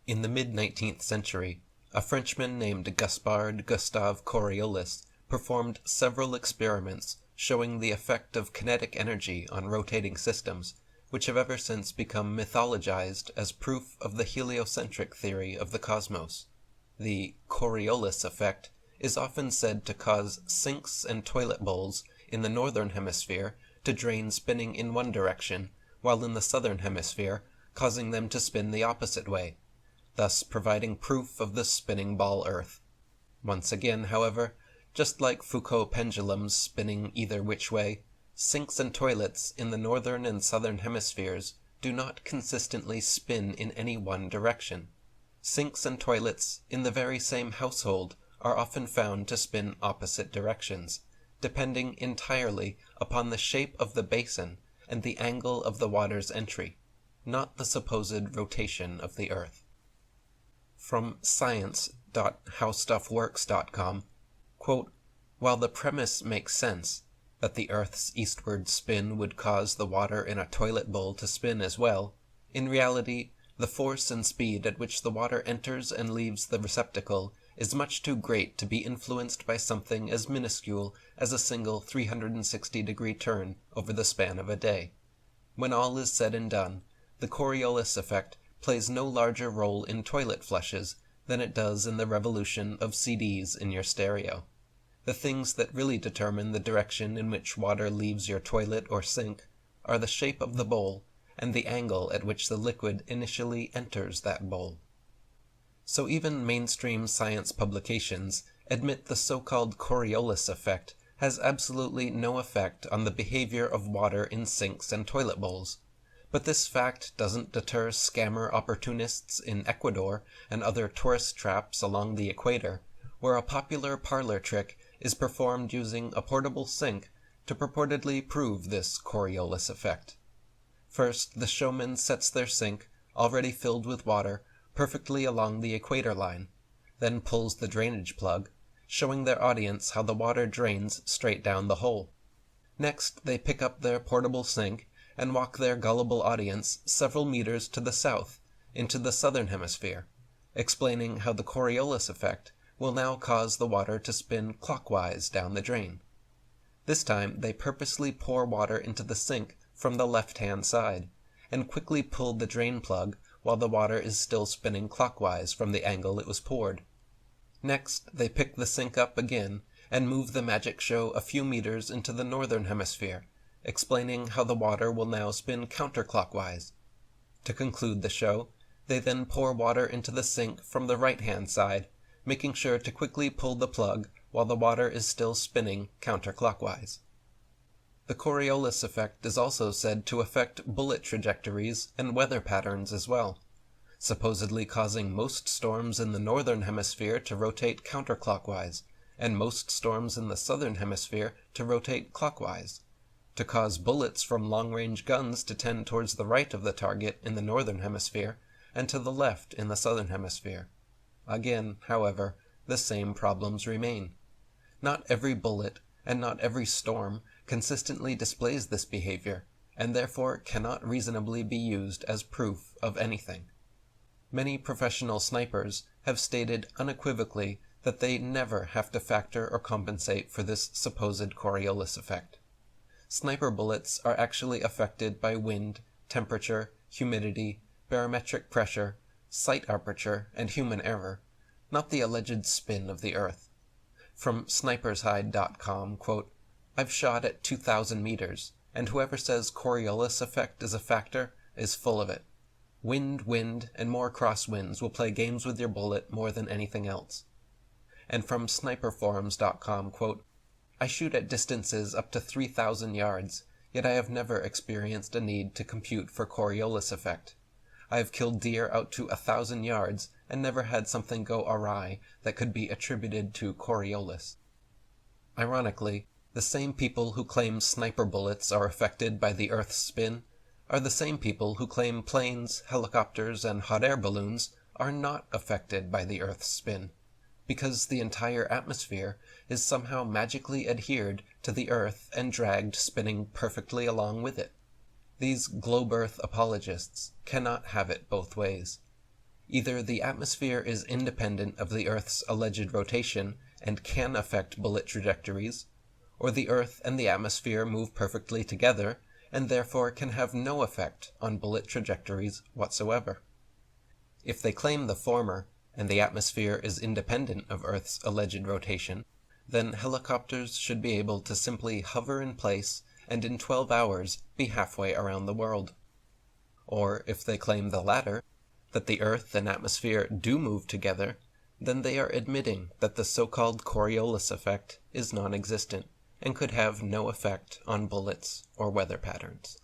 In the mid-19th century, a Frenchman named Gaspard Gustave Coriolis performed several experiments showing the effect of kinetic energy on rotating systems, which have ever since become mythologized as proof of the heliocentric theory of the cosmos. The Coriolis effect is often said to cause sinks and toilet bowls in the northern hemisphere to drain spinning in one direction, while in the southern hemisphere causing them to spin the opposite way, thus providing proof of the spinning ball Earth. Once again, however, just like Foucault pendulums spinning either which way, sinks and toilets in the northern and southern hemispheres do not consistently spin in any one direction. Sinks and toilets in the very same household are often found to spin opposite directions, depending entirely upon the shape of the basin and the angle of the water's entry, not the supposed rotation of the Earth. From science.howstuffworks.com, quote, "While the premise makes sense, that the Earth's eastward spin would cause the water in a toilet bowl to spin as well, in reality, the force and speed at which the water enters and leaves the receptacle is much too great to be influenced by something as minuscule as a single 360-degree turn over the span of a day. When all is said and done, the Coriolis effect plays no larger role in toilet flushes than it does in the revolution of CDs in your stereo. The things that really determine the direction in which water leaves your toilet or sink are the shape of the bowl and the angle at which the liquid initially enters that bowl." So even mainstream science publications admit the so-called Coriolis effect has absolutely no effect on the behavior of water in sinks and toilet bowls. But this fact doesn't deter scammer opportunists in Ecuador and other tourist traps along the equator, where a popular parlor trick is performed using a portable sink to purportedly prove this Coriolis effect. First, the showman sets their sink, already filled with water, perfectly along the equator line, then pulls the drainage plug, showing their audience how the water drains straight down the hole. Next, they pick up their portable sink and walk their gullible audience several meters to the south, into the southern hemisphere, explaining how the Coriolis effect will now cause the water to spin clockwise down the drain. This time they purposely pour water into the sink from the left-hand side, and quickly pull the drain plug while the water is still spinning clockwise from the angle it was poured. Next, they pick the sink up again and move the magic show a few meters into the northern hemisphere, explaining how the water will now spin counterclockwise. To conclude the show, they then pour water into the sink from the right-hand side, making sure to quickly pull the plug while the water is still spinning counterclockwise. The Coriolis effect is also said to affect bullet trajectories and weather patterns as well, supposedly causing most storms in the northern hemisphere to rotate counterclockwise, and most storms in the southern hemisphere to rotate clockwise, to cause bullets from long-range guns to tend towards the right of the target in the northern hemisphere, and to the left in the southern hemisphere. Again, however, the same problems remain. Not every bullet, and not every storm, consistently displays this behavior, and therefore cannot reasonably be used as proof of anything. Many professional snipers have stated unequivocally that they never have to factor or compensate for this supposed Coriolis effect. Sniper bullets are actually affected by wind, temperature, humidity, barometric pressure, sight aperture, and human error, not the alleged spin of the Earth. From snipershide.com, quote, "I've shot at 2,000 meters, and whoever says Coriolis effect is a factor is full of it. Wind, and more crosswinds will play games with your bullet more than anything else." And from sniperforums.com, quote, "I shoot at distances up to 3,000 yards, yet I have never experienced a need to compute for Coriolis effect. I have killed deer out to 1,000 yards and never had something go awry that could be attributed to Coriolis." Ironically, the same people who claim sniper bullets are affected by the Earth's spin are the same people who claim planes, helicopters, and hot air balloons are not affected by the Earth's spin, because the entire atmosphere is somehow magically adhered to the Earth and dragged spinning perfectly along with it. These globe Earth apologists cannot have it both ways. either the atmosphere is independent of the Earth's alleged rotation and can affect bullet trajectories, or the Earth and the atmosphere move perfectly together and therefore can have no effect on bullet trajectories whatsoever. If they claim the former, and the atmosphere is independent of Earth's alleged rotation, then helicopters should be able to simply hover in place and in 12 hours be halfway around the world. Or if they claim the latter, that the Earth and atmosphere do move together, then they are admitting that the so-called Coriolis effect is non-existent and could have no effect on bullets or weather patterns.